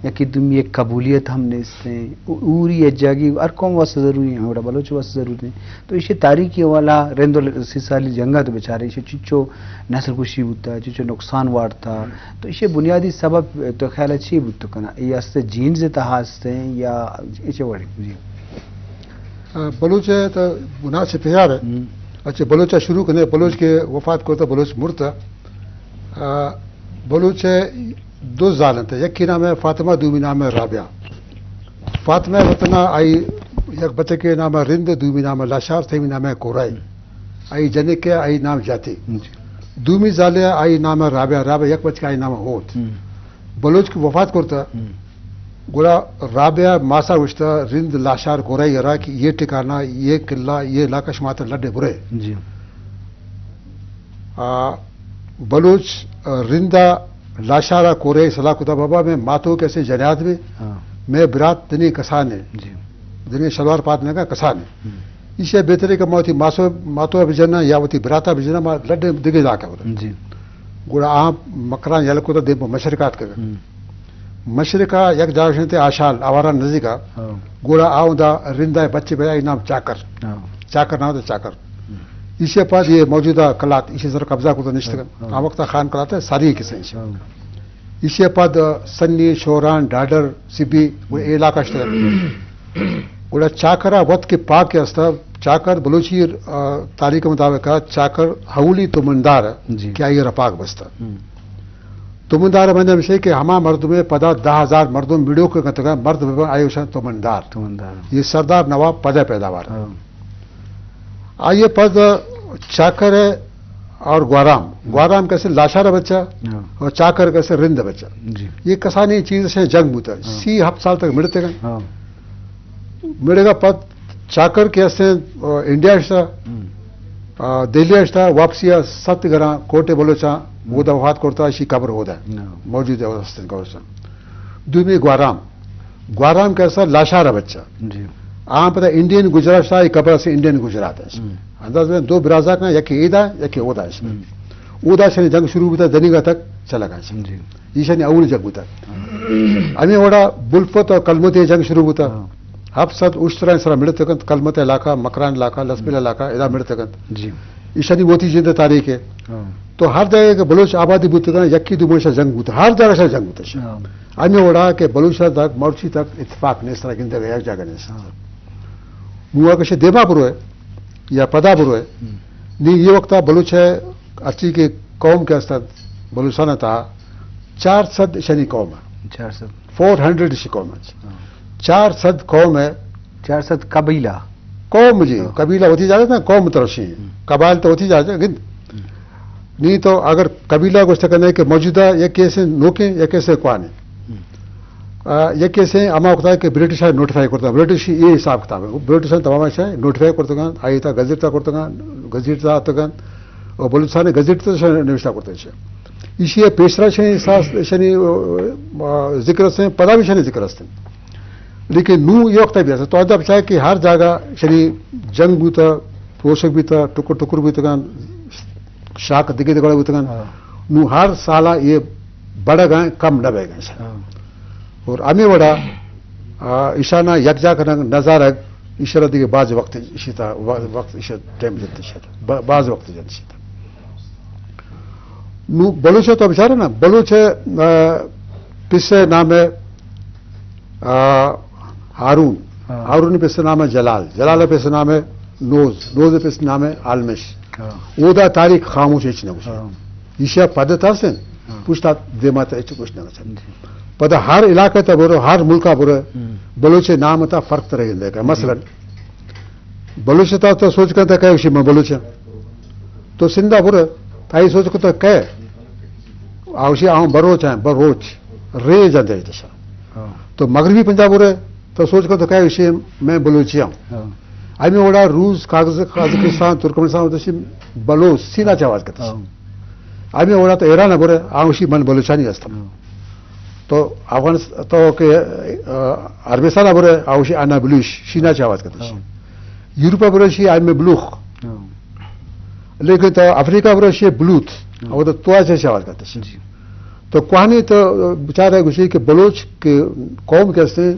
یا کہ تم یہ قبولیت ہم نے اس نے اوری اجاگی ہر قوم واسطے ضروری ہیں اور بلوچ واسطے ضروری ہیں تو اسے تاریخی والا رند سالی جنگا تو بیچارے اسے چچو نسل کشی ہوتا ہے چچو نقصان وارتا تو اسے بنیادی سبب تو خیال اچھی بوت کنا یہ استے جین سے تحاستے ہیں یا اسے وڑی جی بلوچ ہے تو گناہ سے پیار ہے اچھا بلوچ شروع کرنے بلوچ کے وفات کو تو بلوچ مرتا بلوچ دو زالن تھے یک کی نام ہے فاطمہ دومی نام ہے رابعہ فاطمہ وطنہ آئی یک بچے کے نام ہے رند دومی نام ہے لاشار تھیمی نام ہے کورائی آئی جنک کے آئی نام جاتی دومی زالیہ آئی نام ہے رابعہ رابعہ یک بچے کے آئی نام ہے ہوت بلوچ کی وفات کرتا گوڑا رابعہ ماسا وشتا رند لاشار کورائی یرا کہ یہ ٹکانا یہ قلعہ یہ علاقہ شماتا لڈے برے جی بلوچ رندہ لاشارہ کورائی صلاح کتا بابا میں ماتو کیسے جنیات میں برات دنی کسانے دنی شلوار پاتنے کا کسانے اسے بہتری کا موتی ماتو بجنا یا وتی براتا بجنا لڈے دگے علاقہ ہوتا گوڑا آم مکران یلک کتا دن مشرکات کر مشرقہ یک جاگشن تے آشال آواران نزدیکا گوڑا آؤں دا رندہ بچے بیا نام چاکر چاکر نام دا چاکر اسے پاس یہ موجودہ کلات اسے ذرا قبضہ کو تو نشتگن آم وقتا خان کلات ہے ساری کسے اسے پاس سنی شوران ڈاڈر سبی وہ علاقہ شتگن گوڑا چاکرہ وقت کے پاک کے استا چاکر بلوچی تاریخ مطابق چاکر حولی تمندار کیا یہ رپاک بستا تمندار مندر میں سے کہ ہما مرد میں پدا 10,000 مردوں ویڈیو کے کتگا مرد میں آئے ہوشان تمندار یہ سردار نواب پدا پیداوار آئیے پد چاکر ہے اور گوارام کیسے لاشارہ بچہ اور چاکر کیسے رند بچہ یہ کسانی چیز سے جنگ ہوتا ہے 7 سال تک مڑتے گا مڑے گا پد چاکر کیسے انڈیا اشتا دہلی اشتا واپسی 7 گرہ کوٹے بلوچاں وہ دا وفات کرتا اسی قبر ہوتا ہے موجود ہے گورستان دومی گوارام کیسا لاشارہ بچہ عام پتہ انڈین گجرات شاہ قبر سے انڈین گجرات ہے انداز میں 2 برازا کا یکی ایدا یکی اودا ہے اودا سے جنگ شروع ہوتا دنیگا تک چلا گیا یہ شنی اول جنگ ہوتا امی وڑا بلفت اور کلمت جنگ شروع ہوتا اب سد اشترا سرا مڑتے گن کلمت علاقہ مکران علاقہ لسپل علاقہ ادا مڑتے گن ایشانی موتی جند تاریخ ہے تو ہر جگہ کے بلوچ آبادی بوتا یکی دو موشا جنگ ہوتا ہر جگہ سے جنگ ہوتا امی وڑا کہ بلوچا تک مرچی تک اتفاق نہیں اس طرح گندے گئے ایک جگہ نہیں موا کشے دیبا برو ہے یا پدا برو ہے نہیں یہ وقت بلوچ ہے اچھی کے قوم کے استاد بلوچستان تھا 400 شنی قوم ہے 400 شی قوم ہے 400 قوم ہے 400 قبیلہ قوم جی قبیلہ ہوتی جاتے نا قوم ترشی قبائل تو ہوتی جاتے گند نہیں تو اگر قبیلہ کو کرنے کے موجودہ یہ کیسے نوکیں یا کیسے کوانے یہ کیسے اما ہوتا ہے کہ برٹش نوٹیفائی کرتا برٹش یہ حساب کتاب ہے برٹش تمام ہے نوٹیفائی کرتے گا آئی تھا گزٹ کرتے گا گزٹ آتا گا اور بلوچستان نے گزٹ نوشتا کرتے ہیں اسی پیشرا شنی ذکر سے پدا بھی شنی ذکر ہیں لیکن نو یہ وقت بھی ایسا تو ادب چاہے کہ ہر جگہ شنی جنگ بھی تھا پوشک بھی تھا ٹکر بھی تھا شاک دگے دگڑے بھی تھا نو ہر سالہ یہ بڑھ گئے کم نہ بہ گئے اور امی وڑا اشانہ یکجا کا نظارہ اشارہ دیکھے بعض وقت اسی طرح وقت ٹائم جلتے بعض وقت جلتے نو بلوچ ہے تو بچارے نا بلوچ ہے پسے نام ہے ہارون پسے نام ہے جلال پسے نام ہے نوز پسے نام ہے عالمش اودا تاریخ خاموش اچھنے کچھ ایشیا پدتا سے پوچھتا دیماتا اچھ کچھ نہ پتہ ہر علاقہ تا برو ہر ملکہ برو بلوچ نام تا فرق ترہ گندے گا مثلا بلوچ تا تو سوچ کرتا کہے اسی میں بلوچ تو سندہ برو تائی سوچ کرتا کہے آوشی آؤں بروچ ہیں بروچ رے جاندے تشا تو مغربی پنجاب برو تو سوچ کرتا کہے اسی میں بلوچی ہوں آئی میں وڑا روس قازقستان ترکمنستان ہوتا بلوچ سینہ چاواز کرتا آئی میں وڑا تو ایران برو آوشی من بلوچانی ہستا تو افغانستان تو کہ عربستان برے آوشی آنا بلوش شینا چاواز کرتا یورپا برشی آئی میں بلوخ لیکن تو افریقہ برشی بلوت اور تو آج چاواز کرتا تو کہانی تو بیچارہ گشی کہ بلوچ کے قوم کیسے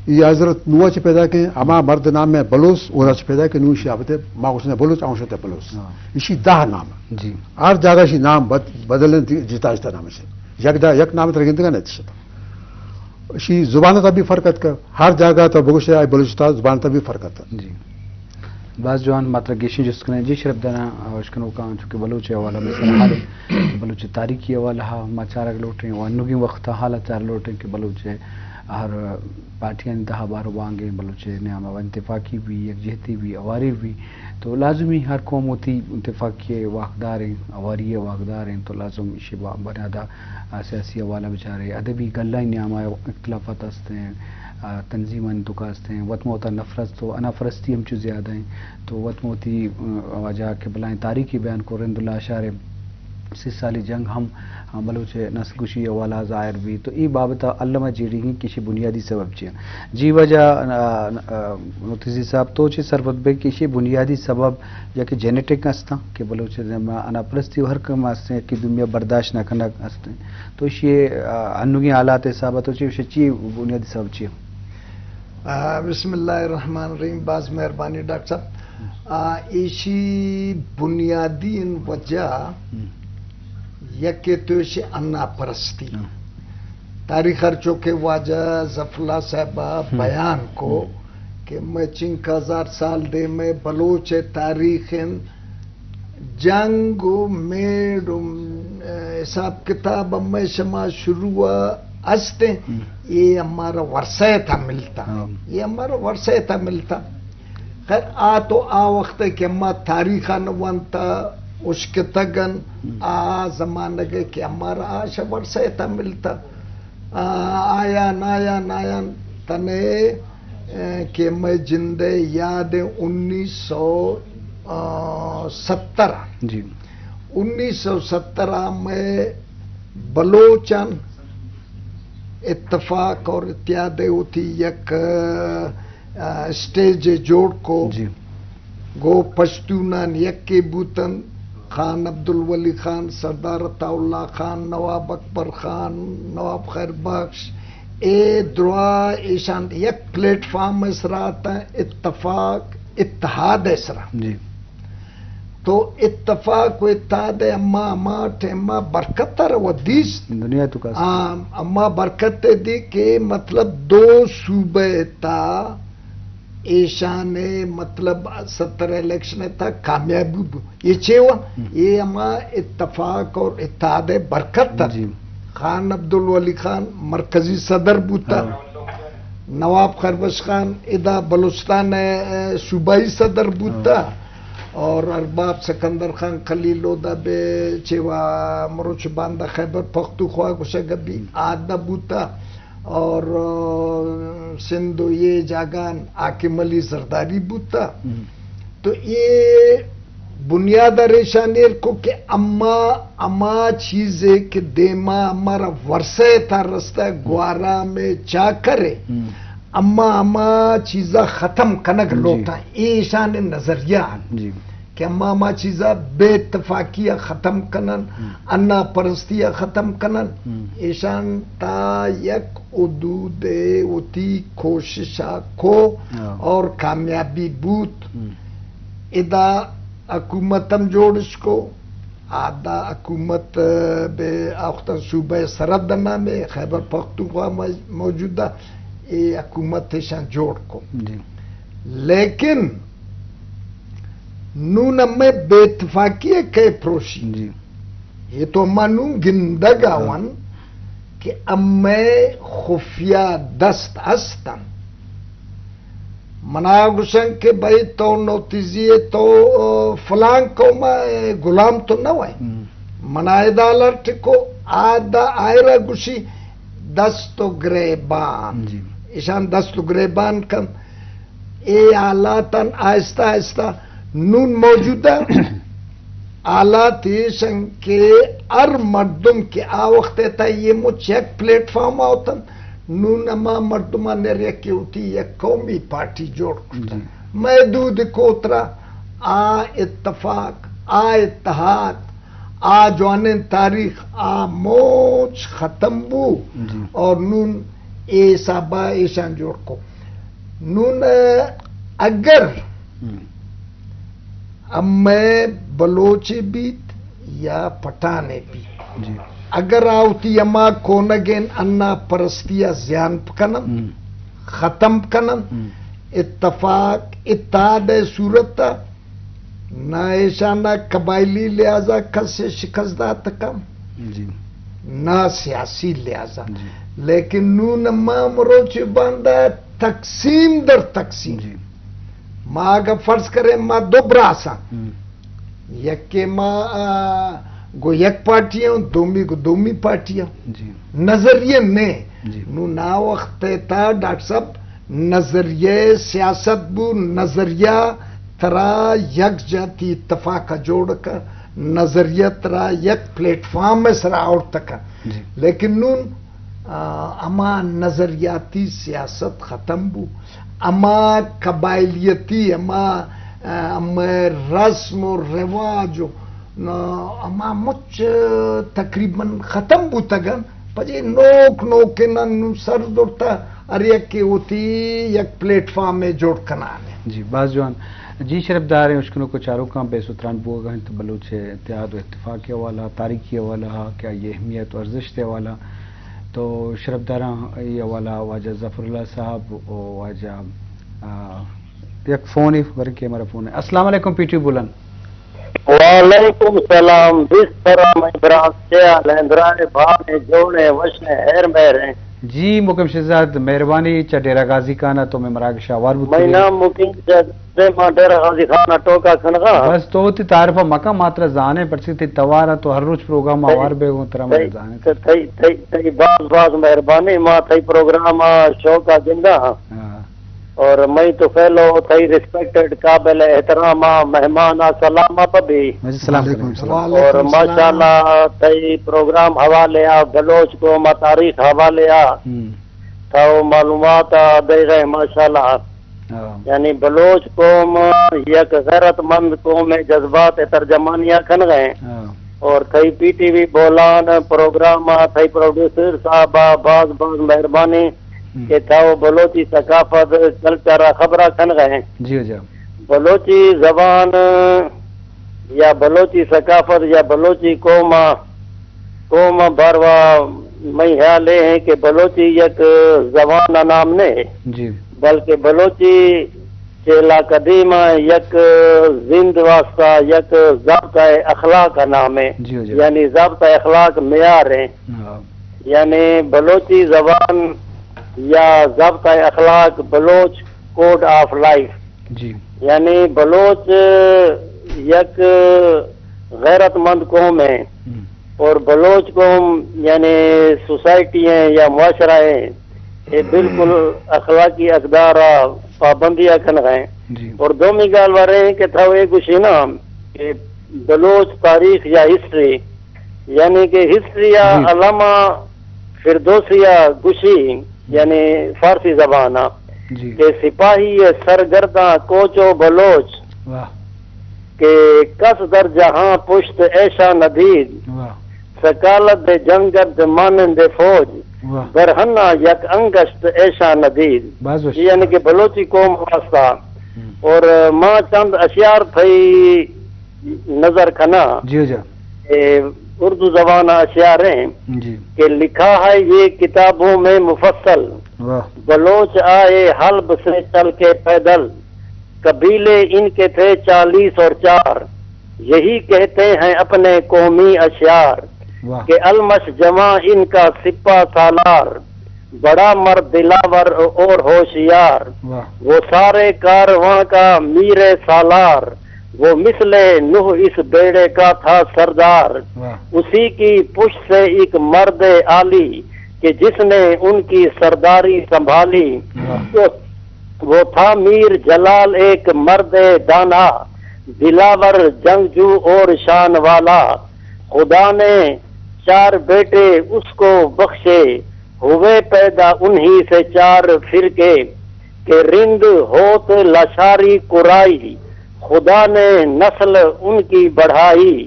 یہ حضرت نوح چ پیدا کے اما مرد نام میں بلوچ اور چ پیدا کے نوش آبتے ما اس نے بلوچ آنشتے بلوچ اسی دہ نام جی ہر جگہ شی نام بدلن جتا جتا نام سے یک نام تر گندگا نہیں تھا اسی زبان تا بھی فرقت کا ہر جگہ تو بگوش ہے بلوچستان زبان تا بھی فرقت جی بعض جوان ماتر گیشن جس کنے جی شرف دنا اشکنو کا چونکہ بلوچ والا مثلا حال بلوچ تاریخی والا ما چارک لوٹیں وانوگی وقت حالت چار لوٹیں کہ بلوچ ہر پارٹیاں انتہا بارو بانگیں بلوچ نعم اتفاقی بھی یکجہتی بھی اواری بھی تو لازمی ہر قوم ہوتی اتفاقی واقدار ہیں اواری واقدار ہیں تو لازم اسی بنیادہ سیاسی حوالہ بیچارے ادبی گلہ نعم اختلافات ہستے ہیں تنظیماً تو کاستے ہیں وطم ہوتا نفرت تو انافرستی ہم چیز زیادہ ہیں تو وطم ہوتی وجہ کے بلائیں تاریخی بیان کو رند اللہ اشارے 30 سالی جنگ ہم بلوچ نسل کشی والا ظاہر بھی تو ای بابت علامہ جیڑی گی کسی بنیادی سبب چیئے جی وجہ نتیزی صاحب تو چی سرفت بے کسی بنیادی سبب یا کہ جینیٹک ہستا کہ بلوچ اناپرستی ہر کم ہستے ہیں کہ دنیا برداشت نہ کرنا ہستے ہیں تو یہ انوگی حالات حسابت تو چی بنیادی سبب چیئے بسم اللہ الرحمن الرحیم باز مہربانی ڈاکٹر صاحب ایشی بنیادی وجہ یک تو انا پرستی تاریخ ارچوں کے واجہ ظفراللہ صاحبہ بیان کو کہ میں 5000 سال دے میں بلوچ تاریخ جنگ میں حساب کتاب میں شما شروع ہستے یہ ہمارا ورثہ تھا ملتا یہ ہمارا ورثہ تھا ملتا خیر تو وقت ہے کہ ہما تاریخہ نوانتا اس کے تگن زمانہ گئے کہ ہمارا آشا ورثہ تھا ملتا آیا نایا تنے کہ میں جندے یاد 1917 جی 1917 میں بلوچن اتفاق اور اتحاد ہوتی یک اسٹیج جوڑ کو جی گو پشتونان یک کے بوتن خان عبدالولی خان سردار عطا اللہ خان نواب اکبر خان نواب خیر بخش اے دروا ایشان یک پلیٹ فارم اسرا آتا ہے اتفاق اتحاد اسرا جی تو اتفاق و اتحاد اما ٹھیما برکت و دیس دنیا تو کا اما برکت دی کہ مطلب 2 صوبے تا ایشان مطلب 70 الیکشن تھا کامیابی یہ چھوا یہ اما اتفاق اور اتحاد برکت تھا جی خان عبدالولی خان مرکزی صدر بوتا نواب خربش خان ادا بلوچستان صوبائی صدر بوتا اور ارباب سکندر خان خلیل دا بے چھوا مروچ باندہ خیبر پختونخوا گوشگبی آدھا بوتا اور سندھو یہ جاگان حاکم علی زرداری بوتا تو یہ بنیاد ریشانیر کو کہ اما چیزیں کہ دیما ہمارا ورثہ تھا رستہ گوارا میں چا کرے اما چیزا ختم کنگ لوٹا یہ شان نظریہ جی کہ اما چیزا بے اتفاقیہ ختم کنن انا پرستیہ ختم کنن ایشان تا یک حدود ہوتی کوششہ کو اور کامیابی بوت ادا حکومتم جوڑش کو آدھا حکومت بے اختر صوبہ سردنا میں خیبر پختونخوا موجودہ یہ حکومت شان جوڑ کو لیکن نون میں بے اتفاقی کے پروشی جی یہ تو منو گندگا ون کہ میں خفیہ دست ہستن منا گسن کہ بھائی تو نوتیزیے تو فلان کو میں غلام تو نہ ہوئے منائے دالر کو آدھا آئرہ گوشی دستو گریبان ایشان دستو گریبان کن اے آلاتن آہستہ آہستہ نون موجودہ آلات ایشن کے ار مردم کے وقت تا یہ مجھ ایک پلیٹ فارم آوتن نون اما مردمہ نے کی ہوتی یک قومی پارٹی جوڑ کرتا محدود کوترا اتفاق اتحاد آ جوانے تاریخ آ موچ ختم بو اور نون اے صابا ایشان جوڑ کو نون اگر میں بلوچی بیت یا پٹانے بیت اگر آوتی اما کونگین انا پرستیا زیان کنن ختم کنن اتفاق اتحاد صورت نہ ایشانہ قبائلی لہذا کس سے شکستہ تکم نہ سیاسی لہذا لیکن نون ما مروچ باندھا تقسیم در تقسیم ماں اگر فرض کرے ماں دو براسا یکے ماں گو یک پارٹیاں دومی گو دومی پارٹیاں نظریے نے نو نا وقت تا ڈاکٹر صاحب نظریے سیاست بو نظریہ ترا یک جاتی اتفاق جوڑ کر نظریہ ترا یک پلیٹ فارم میں سرا اور تک لیکن نون اما نظریاتی سیاست ختم بو اما قبائلیتی اما رسم و رواج اما مچ تقریباً ختم بو تگن پجے نوک نوک نو سر دوڑتا ارے کہ ہوتی یک پلیٹ فارم میں جوڑ کنانے جی باز جوان جی شرف دار ہیں اشکنوں کو چاروں کا بے ستران بوگا ہیں تو بلوچ اتحاد و اتفاق کے حوالہ تاریخی حوالہ کیا یہ اہمیت و ارزش کے حوالہ تو شرف داراں یہ حوالہ واجہ ظفر اللہ صاحب اور واجہ یک فون ہی ورکی ہمارا فون ہے. السلام علیکم پی ٹی بولن. وعلیکم السلام. بس طرح ابراہیم سے الندرائے بھانے جوڑے وشنے ہیر میرے جی مکم شہزاد مہربانی چا ڈیرہ غازی کانا تو میں مراکش شاوار بودتی میں نام مکم شہزاد ماں ڈیرہ غازی کانا ٹوکا کھنگا بس تو ہوتی تعریفہ مکہ ماترہ زانے پڑسی تھی توارہ تو ہر روز پروگرام آوار بے گوں ترہ میں زانے تھی باز مہربانی ماں تھی پروگرام شوکا زندہ اور میں تو فیلو تھی ریسپیکٹڈ قابل احترام مہمان سلامہ پبی اور ماشاءاللہ تھی پروگرام حوالے بلوچ کو ما تاریخ حوالے تو معلومات دے گئے ماشاءاللہ. یعنی بلوچ قوم یک غیرت مند قوم جذبات ترجمانیاں کھن گئے اور تھی P T V Bolan programme تھی پروڈیوسر صاحب باز مہربانی کہ تھا بلوچی ثقافت کلچر خبرہ کھن گئے. جی جی بلوچی زبان یا بلوچی ثقافت یا بلوچی قوم باروا میں خیال ہے کہ بلوچی یک زبان نام نہیں جی بلکہ بلوچی چیلا قدیم یک زند واسطہ یک ضابطہ اخلاق کا نام ہے. یعنی ضابطہ اخلاق معیار ہے. یعنی بلوچی زبان یا ضابطہ اخلاق بلوچ کوڈ آف لائف. جی یعنی بلوچ یک غیرت مند قوم ہے اور بلوچ قوم یعنی سوسائٹی ہیں یا معاشرہ ہیں یہ بالکل اخلاقی اقدار پابندیاں کھن گئے. اور دومی گال والے ہیں کہ تھا وہ گوشی نا کہ بلوچ تاریخ یا ہسٹری یعنی کہ ہسٹری یا علامہ فردوسیہ گوشی یعنی فارسی زبان کہ سپاہی سرگرداں کوچو بلوچ کہ کس در جہاں پشت ایشا ندید سکالت جنگت مانند فوج برہنہ یک انگشت ایشا ندید. یعنی کہ بلوچی قوم واسطہ اور ماں چند اشعار تھی نظر کھنا اردو زبان اشعار ہیں کہ لکھا ہے یہ کتابوں میں مفصل بلوچ آئے حلب سے چل کے پیدل قبیلے ان کے تھے 40 اور 4 یہی کہتے ہیں اپنے قومی اشعار کہ المش جمع ان کا سپہ سالار بڑا مرد دلاور اور ہوشیار وہ سارے کارواں کا میر سالار وہ مثل نوح اس بیڑے کا تھا سردار اسی کی پشت سے ایک مرد عالی کہ جس نے ان کی سرداری سنبھالی وہ تھا میر جلال ایک مرد دانا دلاور جنگجو اور شان والا خدا نے 4 بیٹے اس کو بخشے ہوئے پیدا انہی سے 4 فرقے کہ رند ہوت لاشاری قرائی خدا نے نسل ان کی بڑھائی